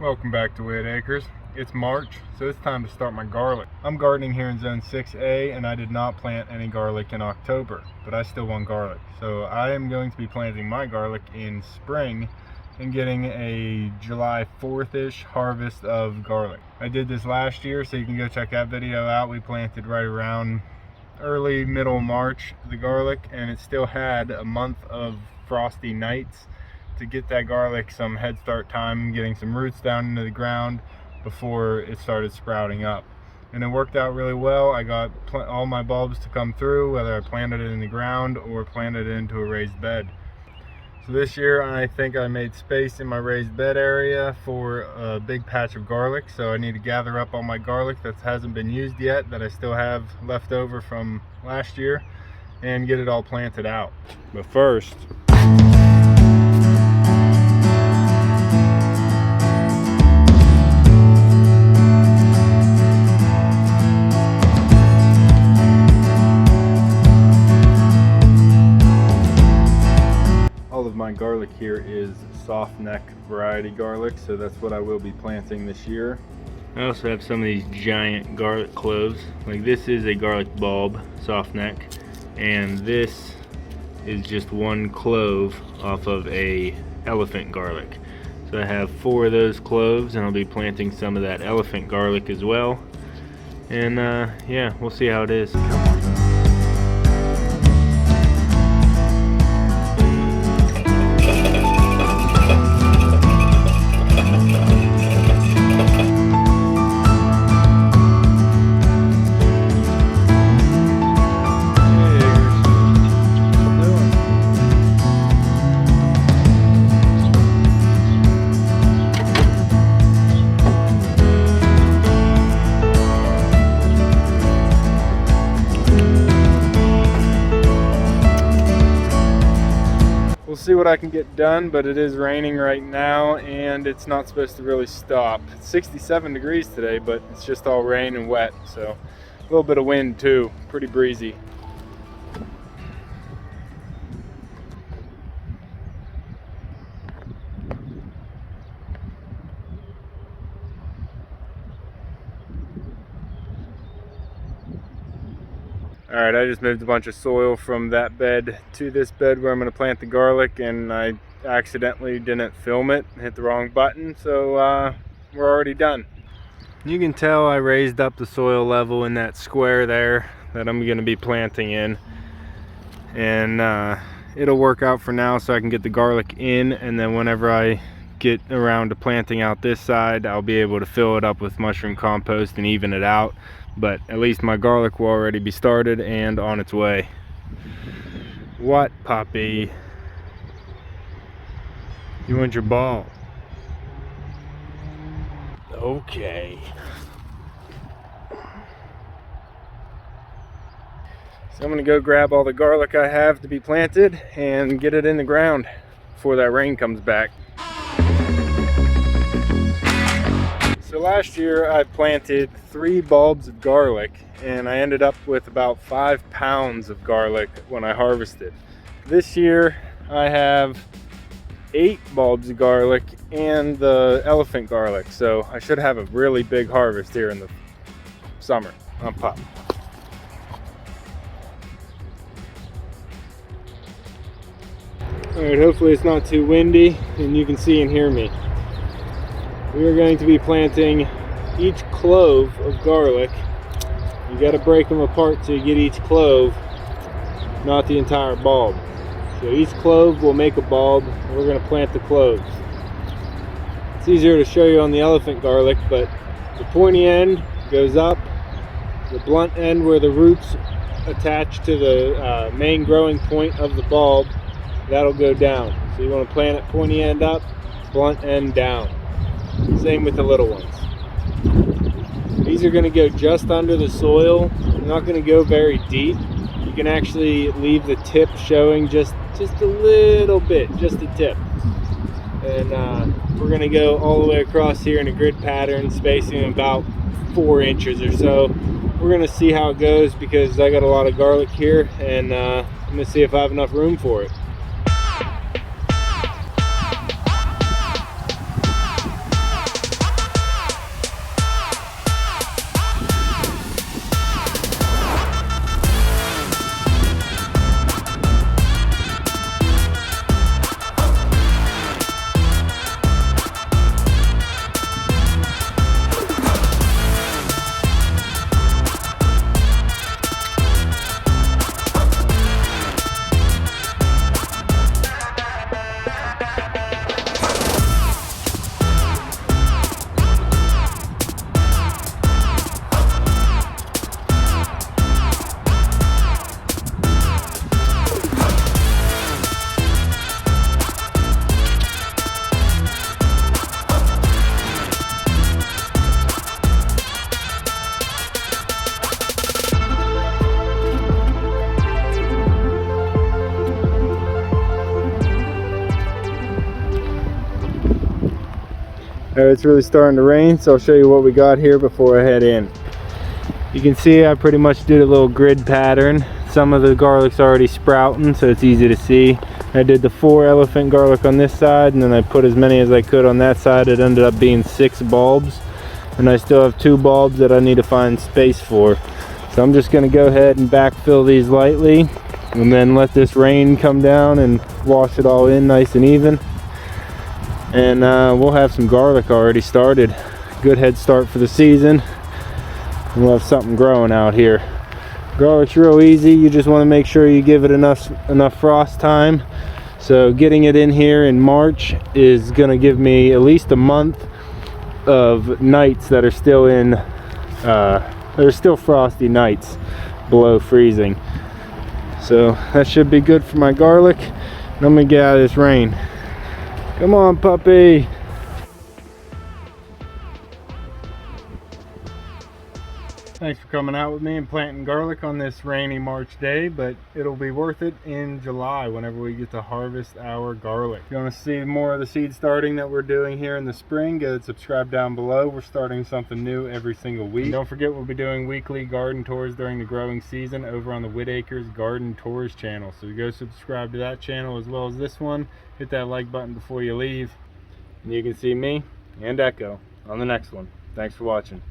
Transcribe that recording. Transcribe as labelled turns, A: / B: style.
A: Welcome back to Whitt Acres. It's March, so it's time to start my garlic. I'm gardening here in Zone 6A, and I did not plant any garlic in October, but I still want garlic. So I am going to be planting my garlic in spring and getting a July 4th-ish harvest of garlic. I did this last year, so you can go check that video out. We planted right around early, middle March, the garlic, and it still had a month of frosty nights to get that garlic some head start time, getting some roots down into the ground before it started sprouting up. And it worked out really well. I got all my bulbs to come through, whether I planted it in the ground or planted it into a raised bed. So this year I think I made space in my raised bed area for a big patch of garlic. So I need to gather up all my garlic that hasn't been used yet, that I still have left over from last year, and get it all planted out. But first, my garlic here is soft neck variety garlic, so that's what I will be planting this year. I also have some of these giant garlic cloves. Like this is a garlic bulb, soft neck, and this is just one clove off of a elephant garlic. So I have 4 of those cloves, and I'll be planting some of that elephant garlic as well. And yeah, we'll see how it is. We'll see what I can get done, but it is raining right now and it's not supposed to really stop. It's 67 degrees today, but it's just all rain and wet, so a little bit of wind too, pretty breezy. Alright, I just moved a bunch of soil from that bed to this bed where I'm going to plant the garlic, and I accidentally didn't film it, hit the wrong button, so we're already done. You can tell I raised up the soil level in that square there that I'm going to be planting in, and it'll work out for now so I can get the garlic in, and then whenever I get around to planting out this side, I'll be able to fill it up with mushroom compost and even it out. But at least my garlic will already be started and on its way. What, puppy? You want your ball? Okay. So I'm gonna go grab all the garlic I have to be planted and get it in the ground before that rain comes back. So last year I planted 3 bulbs of garlic, and I ended up with about 5 pounds of garlic when I harvested. This year I have 8 bulbs of garlic and the elephant garlic, so I should have a really big harvest here in the summer. I'm pumped. Alright, hopefully it's not too windy and you can see and hear me. We are going to be planting each clove of garlic. You got to break them apart so you get each clove, not the entire bulb. So each clove will make a bulb, and we're going to plant the cloves. It's easier to show you on the elephant garlic, but the pointy end goes up, the blunt end where the roots attach to the main growing point of the bulb, that'll go down. So you want to plant it pointy end up, blunt end down. Same with the little ones. These are going to go just under the soil. They're not going to go very deep. You can actually leave the tip showing just a little bit, just a tip. And we're going to go all the way across here in a grid pattern, spacing about 4 inches or so. We're going to see how it goes because I got a lot of garlic here, and I'm going to see if I have enough room for it. Alright, it's really starting to rain, so I'll show you what we got here before I head in. You can see I pretty much did a little grid pattern. Some of the garlic's already sprouting, so it's easy to see. I did the 4 elephant garlic on this side, and then I put as many as I could on that side. It ended up being 6 bulbs, and I still have 2 bulbs that I need to find space for. So I'm just going to go ahead and backfill these lightly, and then let this rain come down and wash it all in nice and even. And we'll have some garlic already started. Good head start for the season. We'll have something growing out here. Garlic's real easy. You just want to make sure you give it enough frost time. So getting it in here in March is going to give me at least a month of nights that are still in there's still frosty nights below freezing. So that should be good for my garlic. And I'm gonna get out of this rain. Come on, puppy. Thanks for coming out with me and planting garlic on this rainy March day, but it'll be worth it in July whenever we get to harvest our garlic. If you want to see more of the seed starting that we're doing here in the spring, go subscribe down below. We're starting something new every single week. And don't forget, we'll be doing weekly garden tours during the growing season over on the Whitt Acres Garden Tours channel. So go subscribe to that channel as well as this one. Hit that like button before you leave, and you can see me and Echo on the next one. Thanks for watching.